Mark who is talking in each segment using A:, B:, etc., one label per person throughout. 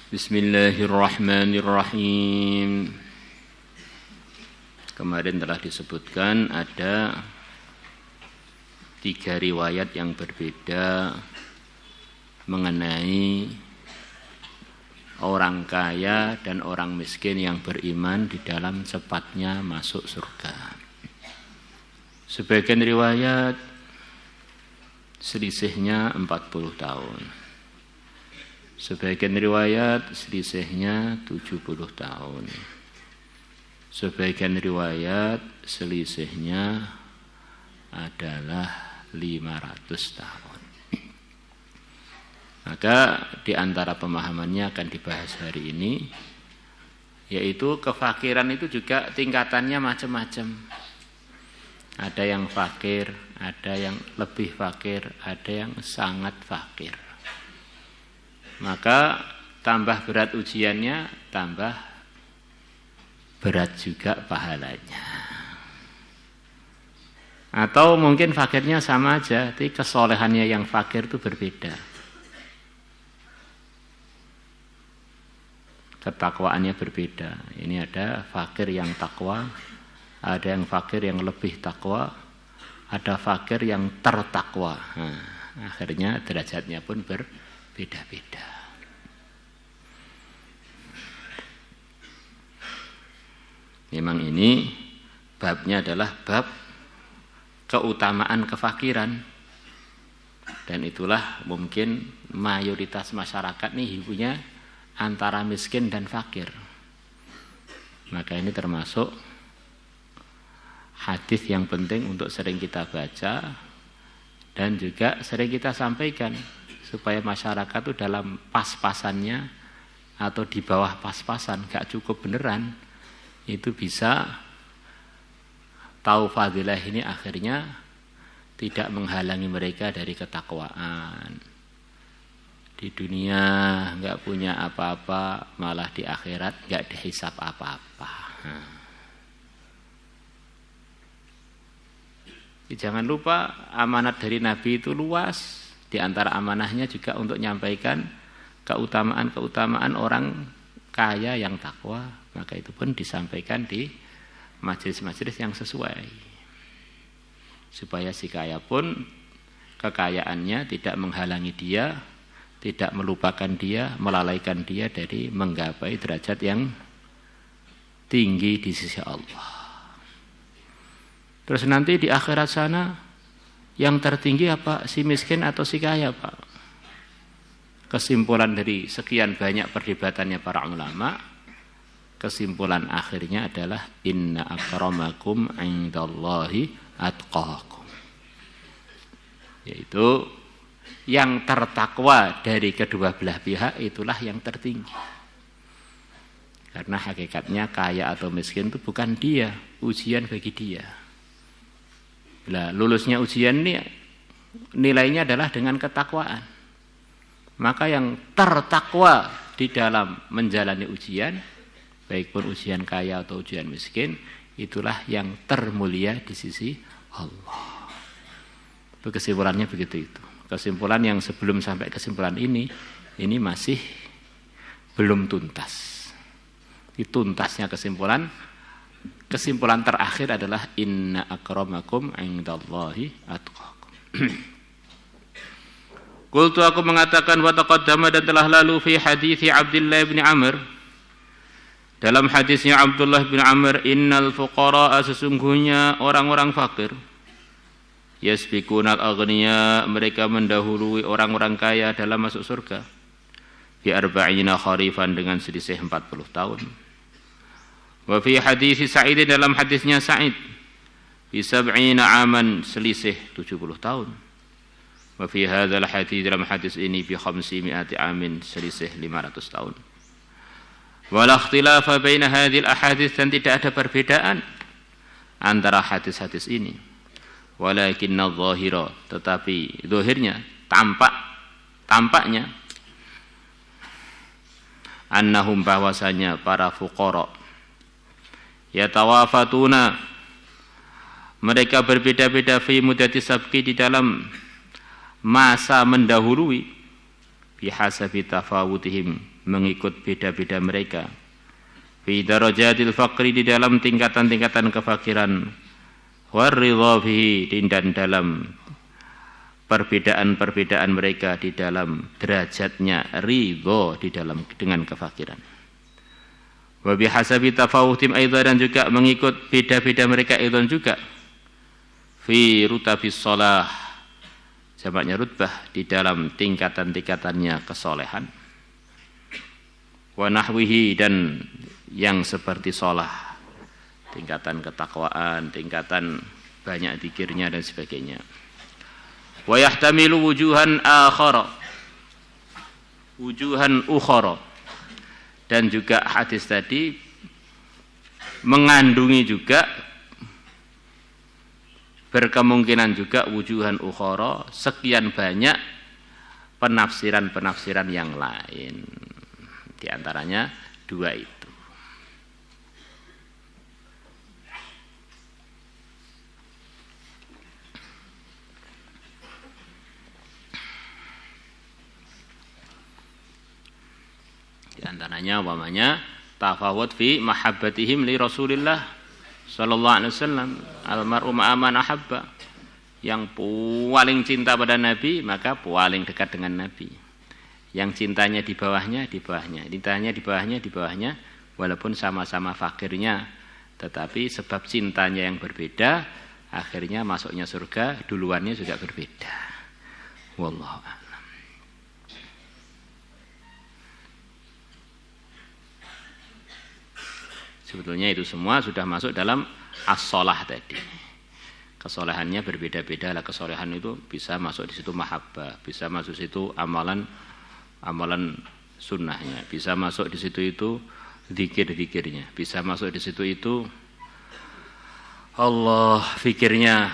A: Bismillahirrahmanirrahim. Kemarin telah disebutkan ada 3 riwayat yang berbeda mengenai orang kaya dan orang miskin yang beriman di dalam cepatnya masuk surga. Sebagian riwayat selisihnya 40 tahun. Sebagian riwayat selisihnya 70 tahun. Sebagian riwayat selisihnya adalah 500 tahun. Maka di antara pemahamannya akan dibahas hari ini, yaitu kefakiran itu juga tingkatannya macam-macam. Ada yang fakir, ada yang lebih fakir, ada yang sangat fakir. Maka tambah berat ujiannya, tambah berat juga pahalanya. Atau mungkin fakirnya sama aja, tapi kesolehannya yang fakir itu berbeda. Ketakwaannya berbeda. Ini ada fakir yang takwa, ada yang fakir yang lebih takwa, ada fakir yang tertakwa. Nah, akhirnya derajatnya pun berbeda-beda. Memang ini babnya adalah bab keutamaan kefakiran. Dan itulah mungkin mayoritas masyarakat nih hidupnya antara miskin dan fakir. Maka ini termasuk hadis yang penting untuk sering kita baca dan juga sering kita sampaikan supaya masyarakat itu dalam pas-pasannya atau di bawah pas-pasan, gak cukup beneran, itu bisa tahu fadilah ini akhirnya tidak menghalangi mereka dari ketakwaan. Di dunia enggak punya apa-apa, malah di akhirat enggak dihisab apa-apa. Jangan lupa amanat dari Nabi itu luas. Di antara amanahnya juga untuk menyampaikan keutamaan-keutamaan orang kaya yang takwa. Maka itu pun disampaikan di majelis-majelis yang sesuai. Supaya si kaya pun kekayaannya tidak menghalangi dia, tidak melupakan dia, melalaikan dia dari menggapai derajat yang tinggi di sisi Allah. Terus nanti di akhirat sana yang tertinggi apa? Si miskin atau si kaya, Pak? Kesimpulan dari sekian banyak perdebatannya para ulama, kesimpulan akhirnya adalah inna akramakum indallahi atqakum. Yaitu yang tertakwa dari kedua belah pihak itulah yang tertinggi. Karena hakikatnya kaya atau miskin itu bukan dia, ujian bagi dia. Bila lulusnya ujian ini nilainya adalah dengan ketakwaan. Maka yang tertakwa di dalam menjalani ujian, baik pun ujian kaya atau ujian miskin, itulah yang termulia di sisi Allah. Itu kesimpulannya begitu itu. Kesimpulan yang sebelum sampai kesimpulan ini masih belum tuntas. Itu tuntasnya kesimpulan terakhir adalah inna akramakum indallahi atqakum. Qultu aku mengatakan wa taqaddama dan telah lalu fi hadits Abdullah bin Amr. Dalam hadisnya Abdullah bin Amr, innal fuqara sesungguhnya orang-orang fakir yasbiqunal aghniya, mereka mendahului orang-orang kaya dalam masuk surga. Bi arba'ina kharifan dengan selisih 40 tahun. Wa fi hadis Sa'id, dalam hadisnya Sa'id, bi sab'ina aman selisih 70 tahun. Wa fi hadzal hadis, dalam hadis ini bi 500 amin selisih 500 tahun. Wala ikhtilafa baina hadhil ahadits, dan tidak ada perbedaan antara hadis-hadis ini. Walakinna dhahira, tetapi zahirnya tampaknya annahum, bahwasanya para fuqara yatawafatuna, mereka berbeda-beda fi muddati sabqi, di dalam masa mendahului, bihasabi tafawutihim, mengikut beda-beda mereka, fi darajatil faqri, di dalam tingkatan-tingkatan kefakiran, waridha fihi, dan dalam perbedaan-perbedaan mereka di dalam derajatnya ridho di dalam dengan kefakiran. Wa bihasabi tafawutim aidan, dan juga mengikut beda-beda mereka aidan juga fi rutabis shalah, jamaknya rutbah, di dalam tingkatan-tingkatannya kesolehan. Wa nahwihi, dan yang seperti shalah, tingkatan ketakwaan, tingkatan banyak zikirnya dan sebagainya. Wa yahtamilu wujuhan akhara, wujuhan ukhara, dan juga hadis tadi mengandungi juga, berkemungkinan juga wujuhan ukhara, sekian banyak penafsiran-penafsiran yang lain, di antaranya dua itu. Di antaranya umpamanya tafawut fi mahabbatihim li Rasulillah sallallahu alaihi wasallam, almar'u ma'a man ahabba, yang paling cinta pada Nabi maka paling dekat dengan Nabi. Yang cintanya di bawahnya, cintanya di bawahnya, walaupun sama-sama fakirnya, tetapi sebab cintanya yang berbeda, akhirnya masuknya surga duluannya juga berbeda. Wallahu a'lam. Sebetulnya itu semua sudah masuk dalam as-shalah tadi. Kesolehannya berbeda-beda lah. Kesolehan itu bisa masuk di situ mahabbah, bisa masuk di situ amalan sunnahnya, bisa masuk di situ itu zikir-zikirnya, bisa masuk di situ itu Allah, fikirnya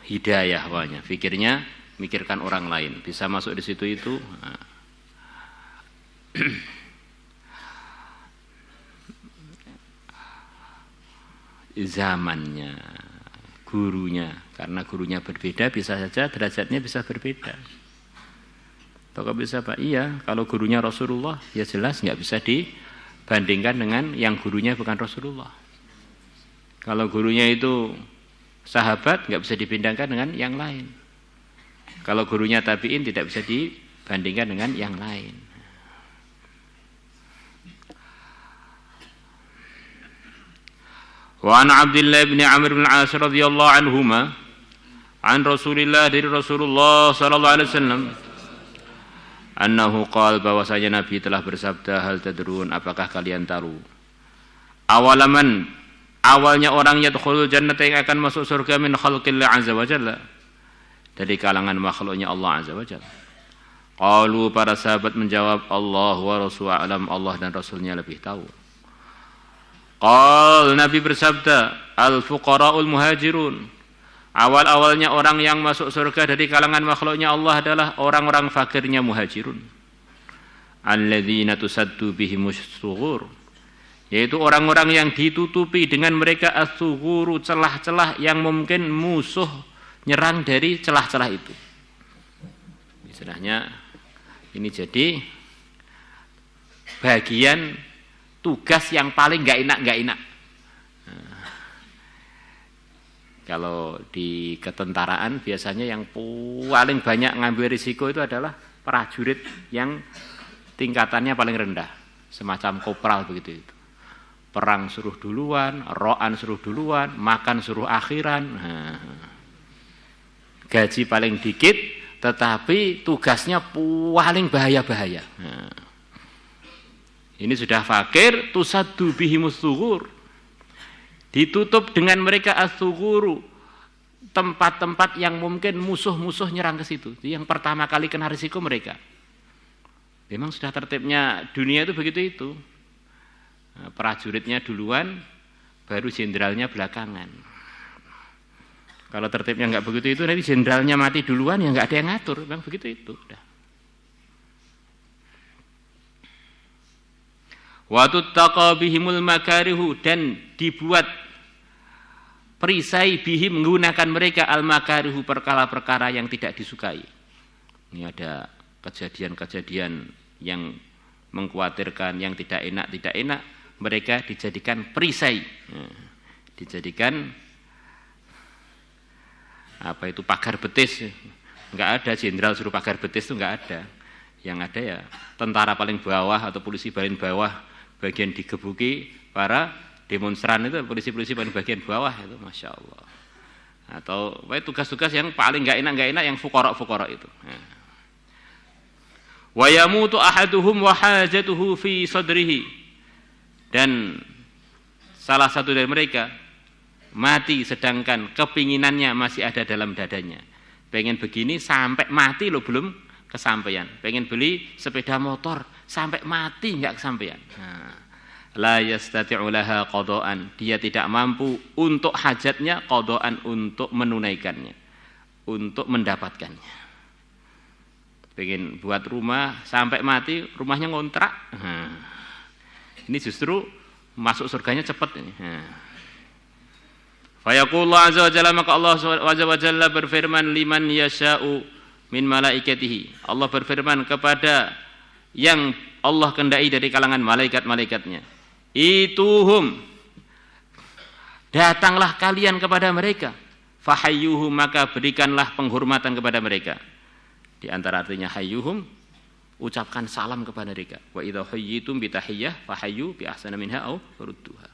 A: hidayah, pokoknya fikirnya mikirkan orang lain, bisa masuk di situ itu zamannya, gurunya, karena gurunya berbeda, bisa saja derajatnya bisa berbeda. Atau bisa Pak, iya, kalau gurunya Rasulullah, ya jelas nggak bisa dibandingkan dengan yang gurunya bukan Rasulullah. Kalau gurunya itu sahabat, nggak bisa dibandingkan dengan yang lain. Kalau gurunya tabi'in, tidak bisa dibandingkan dengan yang lain. Wa an Abdullah bin Amr bin Al-As radhiyallahu anhuma an Rasulillah, dari Rasulullah sallallahu alaihi wasallam, annahu qala, bahwasanya Nabi telah bersabda, hal tadrun, apakah kalian tahu, awalaman, awalnya orang yadkhulul jannata, yang akan masuk surga, min khalqillah azza wa jalla, dari kalangan makhluknya Allah azza wa jalla. Qalu, para sahabat menjawab, Allah wa rasuluhu a'lam, Allah dan Rasulnya lebih tahu. Qal, Nabi bersabda, al-fuqara'ul muhajirun, awal-awalnya orang yang masuk surga dari kalangan makhluknya Allah adalah orang-orang fakirnya muhajirun. Alladzina tusaddu bihimus sughur, yaitu orang-orang yang ditutupi dengan mereka as-sughuru, celah-celah yang mungkin musuh nyerang dari celah-celah itu. Istilahnya ini jadi bagian tugas yang paling nggak enak. Kalau di ketentaraan biasanya yang paling banyak ngambil risiko itu adalah prajurit yang tingkatannya paling rendah, semacam kopral begitu itu. Perang suruh duluan, roan suruh duluan, makan suruh akhiran. Gaji paling dikit, tetapi tugasnya paling bahaya-bahaya. Ini sudah fakir, tusaddu bihimus sughur, ditutup dengan mereka as-sughuru, tempat-tempat yang mungkin musuh-musuh nyerang ke situ. Yang pertama kali kena risiko mereka. Memang sudah tertibnya dunia itu begitu itu. Prajuritnya duluan, baru jenderalnya belakangan. Kalau tertibnya nggak begitu itu, nanti jenderalnya mati duluan, ya nggak ada yang ngatur. Memang begitu itu. Wa tuttaqa bihimul makarihu, dan dibuat perisai bihim, menggunakan mereka al makarihu, perkara-perkara yang tidak disukai. Ini ada kejadian-kejadian yang mengkhawatirkan, yang tidak enak, mereka dijadikan perisai, dijadikan pagar betis. Enggak ada jenderal suruh pagar betis, itu enggak ada. Yang ada ya tentara paling bawah atau polisi paling bawah bagian digebuki, para demonstran itu polisi-polisi paling bagian bawah itu, Masya Allah. Atau tugas-tugas yang paling enggak enak yang fuqara itu. Wa yamutu ahaduhum wa hajatuhu fi sadrihi, dan salah satu dari mereka mati sedangkan kepinginannya masih ada dalam dadanya. Pengen begini sampai mati lo belum kesampaian. Pengen beli sepeda motor sampai mati enggak kesampaian. La yastati'u laha qada'an, dia tidak mampu untuk hajatnya, qada'an untuk menunaikannya, untuk mendapatkannya. Pengen buat rumah sampai mati rumahnya ngontrak. Ini justru masuk surganya cepat ini. Fa yaqulu azza wa jalla, maka Allah azza wa jalla berfirman liman yasha'u min malaikatihi. Allah berfirman kepada yang Allah kehendaki dari kalangan malaikat-malaikatnya. Ituhum, datanglah kalian kepada mereka. Fahayyuhum, maka berikanlah penghormatan kepada mereka. Di antara artinya hayyuhum, ucapkan salam kepada mereka. Wa idza hayyitum bi tahiyyah fahayyu bi ahsana minha aw rudduha.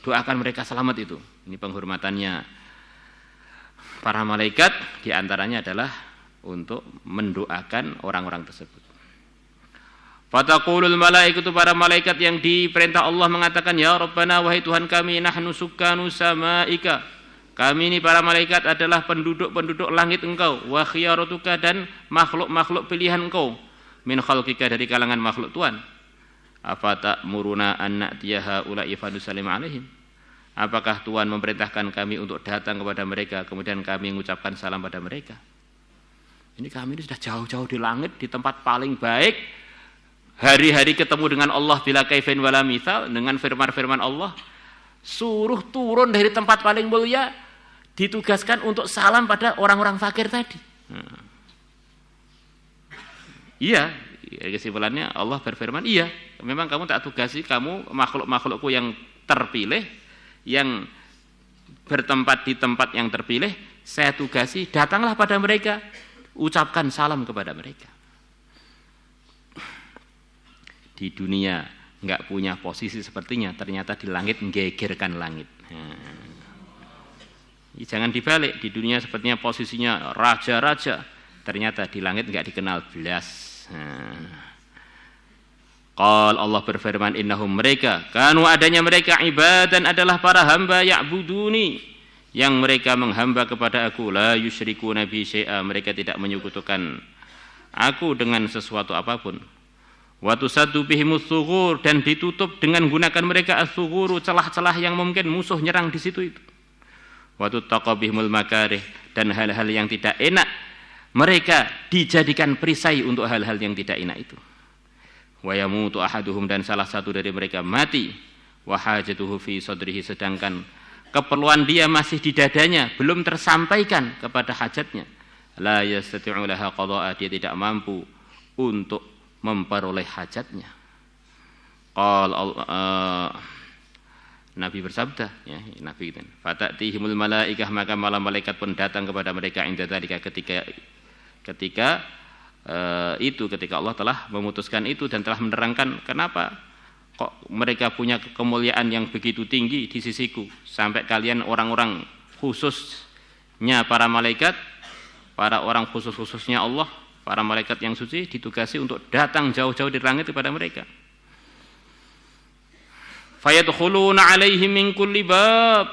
A: Doakan mereka selamat itu. Ini penghormatannya para malaikat, di antaranya adalah untuk mendoakan orang-orang tersebut. Fataqulul malaikatu, para malaikat yang diperintah Allah mengatakan, ya Rabbana, wahai Tuhan kami, nahnu sukkanu samaika, kami ini para malaikat adalah penduduk-penduduk langit Engkau, wa khiyaratuka, dan makhluk-makhluk pilihan Engkau, min khalqika, dari kalangan makhluk Tuhan. Afata'muruna an na'tiyaha ula'i fanusallim alaihim, apakah Tuhan memerintahkan kami untuk datang kepada mereka kemudian kami mengucapkan salam pada mereka? Ini kami ini sudah jauh-jauh di langit, di tempat paling baik, hari-hari ketemu dengan Allah bila kaifin wala mithal, dengan firman-firman Allah, suruh turun dari tempat paling mulia, ditugaskan untuk salam pada orang-orang fakir tadi. Iya, kesimpulannya Allah berfirman, iya, memang kamu tak tugasi, kamu makhluk-makhlukku yang terpilih, yang bertempat di tempat yang terpilih, saya tugasi, datanglah pada mereka, ucapkan salam kepada mereka. Di dunia enggak punya posisi sepertinya, ternyata di langit menggegerkan langit. Jangan dibalik, di dunia sepertinya posisinya raja-raja, ternyata di langit enggak dikenal belas. Qal, Allah berfirman, innahum, mereka, kanu, adanya mereka, ibadan, adalah para hamba, ya'buduni, yang mereka menghamba kepada aku, la yusyrikuna bi syai'a, mereka tidak menyekutukan aku dengan sesuatu apapun. Wa tusaddu bihimus sughur, dan ditutup dengan gunakan mereka as-sughuru, celah-celah yang mungkin musuh nyerang di situ itu. Wa tuttaqa bihimul makarih, dan hal-hal yang tidak enak mereka dijadikan perisai untuk hal-hal yang tidak enak itu. Wa yamutu ahaduhum, dan salah satu dari mereka mati, wa hajatuhu fi sadrihi, sedangkan keperluan dia masih di dadanya, belum tersampaikan kepada hajatnya. La yastati'u laha qada'a, dia tidak mampu untuk memperoleh hajatnya. Nabi bersabda, ya, Nabi itu, fatatihimul malaikah, maka malam malaikat pun datang kepada mereka inda dzalika, ketika Allah telah memutuskan itu dan telah menerangkan kenapa kok mereka punya kemuliaan yang begitu tinggi di sisiku, sampai kalian orang-orang khususnya para malaikat, para orang khususnya Allah, para malaikat yang suci, ditugasi untuk datang jauh-jauh dari langit kepada mereka. Fayadkhuluna 'alaihim min kulli bab,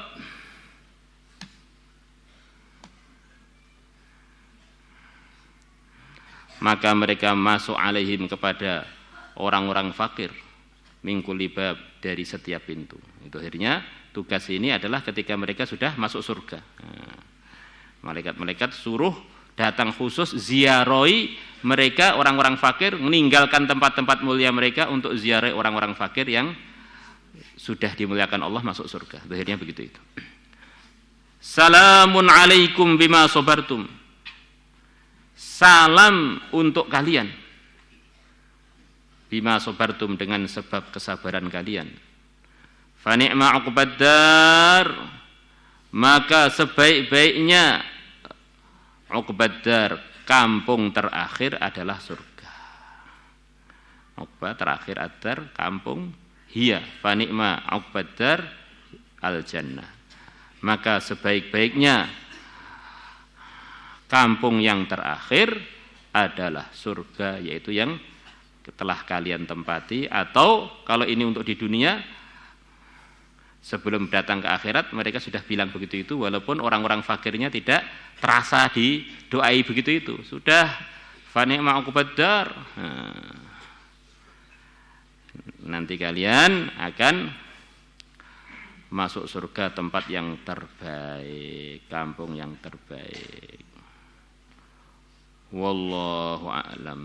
A: maka mereka masuk alaihim, kepada orang-orang fakir, min kulli bab, dari setiap pintu. Itu akhirnya tugas ini adalah ketika mereka sudah masuk surga. Malaikat-malaikat suruh datang khusus ziarahi mereka orang-orang fakir, meninggalkan tempat-tempat mulia mereka untuk ziarah orang-orang fakir yang sudah dimuliakan Allah masuk surga. Akhirnya begitu itu. Salamun alaikum bima sabartum. salam untuk kalian. Bima sabartum, dengan sebab kesabaran kalian. Fa ni'ma uqbaddar, maka sebaik-baiknya uqbaddar, kampung terakhir adalah surga. Uqbah terakhir adar, kampung hiya, fa ni'ma uqbaddar al jannah. Maka sebaik-baiknya kampung yang terakhir adalah surga, yaitu yang telah kalian tempati. Atau kalau ini untuk di dunia, sebelum datang ke akhirat mereka sudah bilang begitu itu, walaupun orang-orang fakirnya tidak terasa didoai begitu itu. Sudah fa ni'ma uqbaddar. Nanti kalian akan masuk surga, tempat yang terbaik, kampung yang terbaik. Wallahu a'lam.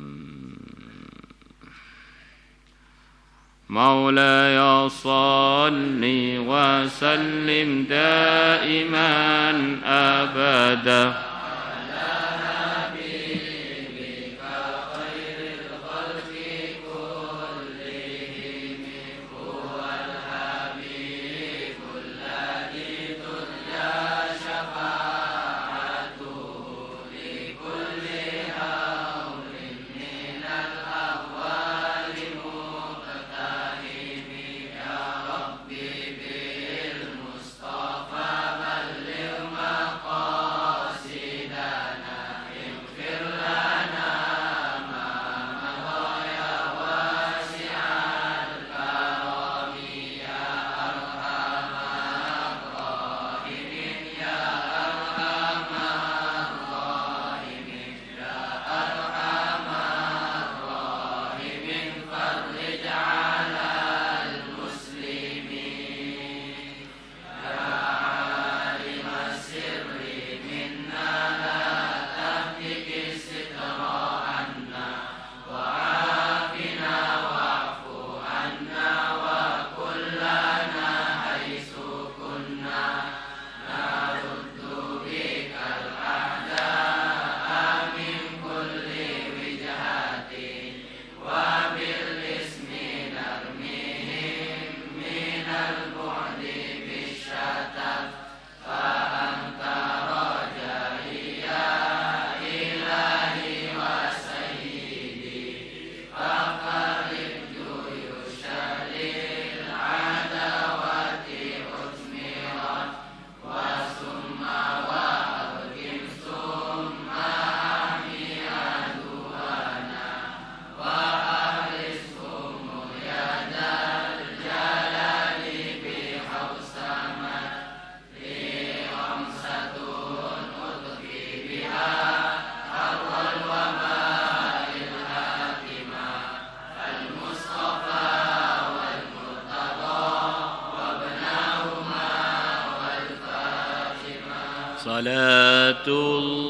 A: Maulaya salli wa sallim daiman abada salatullah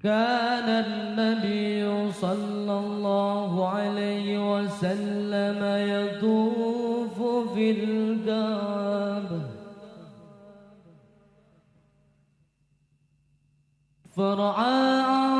B: كان النبي صلى الله عليه وسلم يطوف في الكعبة فرعى